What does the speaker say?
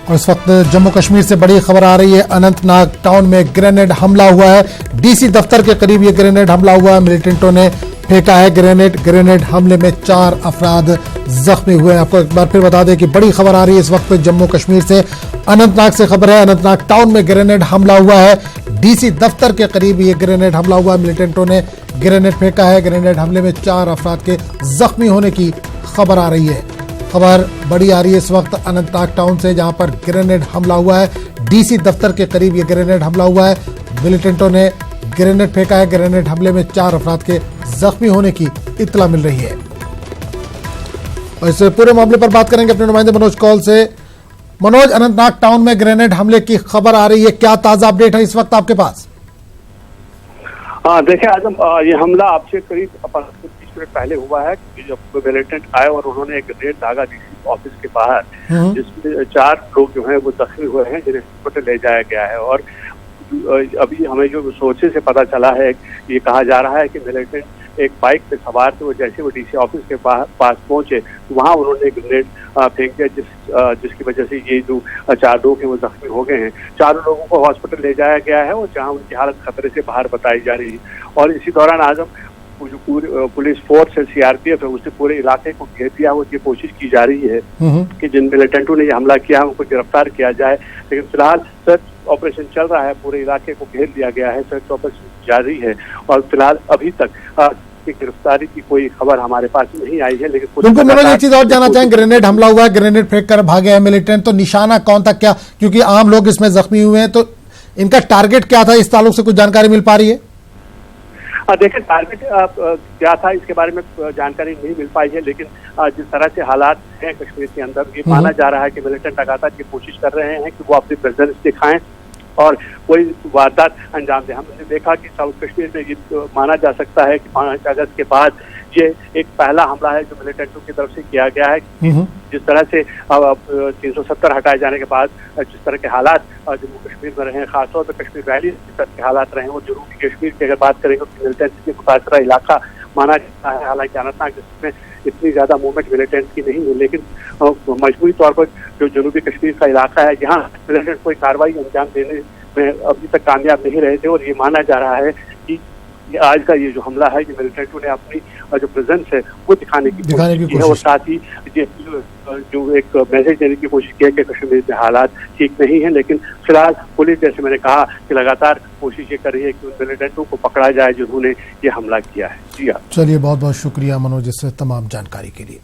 और इस वक्त जम्मू कश्मीर से बड़ी खबर आ रही है। अनंतनाग टाउन में ग्रेनेड हमला हुआ है। डीसी दफ्तर के करीब ये ग्रेनेड हमला हुआ है। मिलिटेंटों ने फेंका है ग्रेनेड हमले में 4 अफराद जख्मी हुए हैं। आपको एक बार फिर बता दें कि बड़ी खबर आ रही है इस वक्त जम्मू कश्मीर से। अनंतनाग से खबर है, अनंतनाग टाउन में ग्रेनेड हमला हुआ है। डीसी दफ्तर के करीब ये ग्रेनेड हमला हुआ है। मिलिटेंटों ने ग्रेनेड फेंका है। ग्रेनेड हमले में 4 अफराद के जख्मी होने की खबर आ रही है। खबर बड़ी आ रही है इस वक्त अनंतनाग टाउन से, जहां पर ग्रेनेड हमला हुआ है। डीसी दफ्तर के करीब ये ग्रेनेड हमला हुआ है। मिलिटेंटों ने ग्रेनेड फेंका है। ग्रेनेड हमले में 4 अफराद के जख्मी होने की इत्तला मिल रही है। और इस पूरे मामले पर बात करेंगे अपने नुमाइंदे मनोज कौल से। मनोज, अनंतनाग टाउन में ग्रेनेड हमले की खबर आ रही है, क्या ताजा अपडेट है इस वक्त आपके पास? देखिए आजम, ये हमला आपसे करीब 20 मिनट पहले हुआ है। जब मिलिटेंट आए और उन्होंने एक ग्रेनेड दागा डीसी ऑफिस के बाहर, जिसमें 4 लोग जो हैं वो जख्मी हुए हैं, जिन्हें हॉस्पिटल ले जाया गया है। और अभी हमें जो सोर्सेज से पता चला है, ये कहा जा रहा है कि मिलिटेंट एक बाइक पे सवार थे। वो जैसे वो डीसी ऑफिस के पास पहुंचे तो वहां उन्होंने ग्रेनेड फेंक दिया, जिसकी वजह से ये जो 4 लोग हैं वो जख्मी हो गए हैं। 4 लोगों को हॉस्पिटल ले जाया गया है और जहां उनकी हालत खतरे से बाहर बताई जा रही है। और इसी दौरान आजम जो पूरी पुलिस फोर्स है, सीआरपीएफ है, उससे पूरे इलाके को घेर दिया हुआ ये कोशिश की जा रही है कि जिन मिलिटेंटों ने ये हमला किया है उनको गिरफ्तार किया जाए। लेकिन फिलहाल सर्च ऑपरेशन चल रहा है, पूरे इलाके को घेर दिया गया है, सर्च ऑपरेशन जारी है। और फिलहाल अभी तक गिरफ्तारी की कोई खबर हमारे पास नहीं आई है। लेकिन तुमको मनोज एक चीज और जानना चाहें, ग्रेनेड हमला हुआ है, ग्रेनेड फेंक कर भागे हैं मिलिटेंट, तो निशाना कौन था क्या? क्योंकि आम लोग इसमें जख्मी हुए हैं, तो इनका टारगेट क्या था, इस ताल्लुक से कुछ जानकारी मिल पा रही है? देखिए, टारगेट क्या था इसके बारे में जानकारी नहीं मिल पाई है। लेकिन जिस तरह से हालात हैं कश्मीर के अंदर, ये माना जा रहा है कि मिलिटेंट लगातार ये कोशिश कर रहे हैं कि वो अपनी प्रेजेंस दिखाएं और कोई वारदात अंजाम दे। हमने देखा कि साउथ कश्मीर में ये माना जा सकता है कि 5 अगस्त के बाद ये एक पहला हमला है जो मिलिटेंटों की तरफ से किया गया है। जिस तरह से 370 हटाए जाने के बाद जिस तरह के हालात जम्मू कश्मीर में रहे, खासतौर पर कश्मीर वैली के हालात रहे, और जनूबी कश्मीर की अगर बात करेंगे तो मिलिटेंट के मुतासरा इलाका माना जाता है। हालांकि अनंतनाग जिसमें इतनी ज्यादा मूवमेंट मिलिटेंट की नहीं है, लेकिन मजबूरी तौर पर जो जनूबी कश्मीर का इलाका है, यहाँ मिलिटेंट कोई कार्रवाई अंजाम देने में अभी तक कामयाब नहीं रहे थे। और ये माना जा रहा है कि आज का ये जो हमला है, ये मिलिटेंटों ने अपनी जो प्रेजेंस है वो दिखाने की कोशिश की है। और साथ ही ये जो एक मैसेज देने की कोशिश की है कि कश्मीर में हालात ठीक नहीं है। लेकिन फिलहाल पुलिस, जैसे मैंने कहा, कि लगातार कोशिश ये कर रही है कि उन मिलिटेंटों को पकड़ा जाए जिन्होंने ये हमला किया है। जी हाँ, चलिए, बहुत बहुत शुक्रिया मनोज इस तमाम जानकारी के लिए।